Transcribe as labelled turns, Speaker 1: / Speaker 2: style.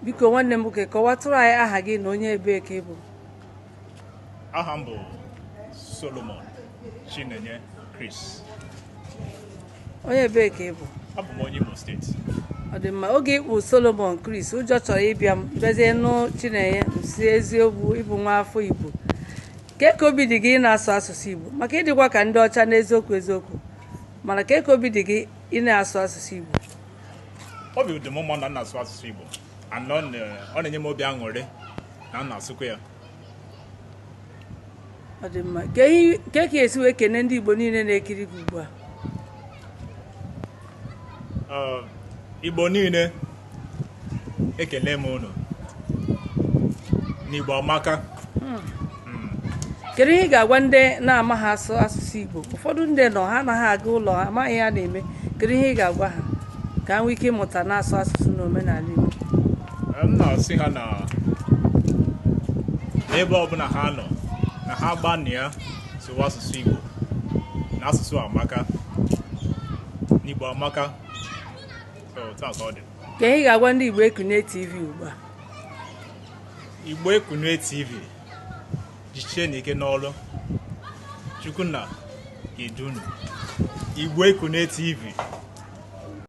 Speaker 1: biko nwanne m nwoke kọwatụrụ anyị aha gị na onye ebe ka ị bụ.
Speaker 2: Aha m bụ Solomon Chinenye Chris.
Speaker 1: Onye ebe ka ị bụ?
Speaker 2: Abụ m onye Imo steeti.
Speaker 1: Ọ dị mma, oge ịkpụ Solomon Chris ụjọ chọrọ ịbịa m bịazie nụ Chinenye si eziokwu ịbụ nwa afọ Igbo. Ka obi dị gị ị na-asụ asụsụ Igbo maka ịdịkwa ka ndị ọcha n'eziokwu eziokwu, mana ka obi dị gị ị na-asụ asụsụ Igbo?
Speaker 2: Obi dị m mma na na-asụ asụsụ Igbo, and ọ na-enye m obi aṅụrị na na-asụkwa ya.
Speaker 1: Ọ dị mma, ka esi wee kene ndị Igbo niile na-ekiri gị ugbu a?
Speaker 2: Igbo niile ekele m unu n'Igbo amaka.
Speaker 1: Kedu ihe ị ga-agwa ndị na-amaghị asụ asụsụ Igbo? Ụfọdụ ndị nọ ha anaghị aga ụlọ ha amaghị ya na-eme. Kedu ihe ị ga-agwa ha ka ha nwee ike ịmụta na-asụ asụsụ na omenala Igbo?
Speaker 2: M na-asị ha na ebe ọbụla ha nọ na ha gbanịa sụwa asụsụ Igbo na asụsụ amaka, n'Igbo amaka.
Speaker 1: Ka ihe ị ga-agwa ndị Igbo Ekunne TV ugbu a?
Speaker 2: Igbo Ekunne TV jichie n'ike n'ọrụ, Chukwunna ga-edu unu. Igbo Ekunne TV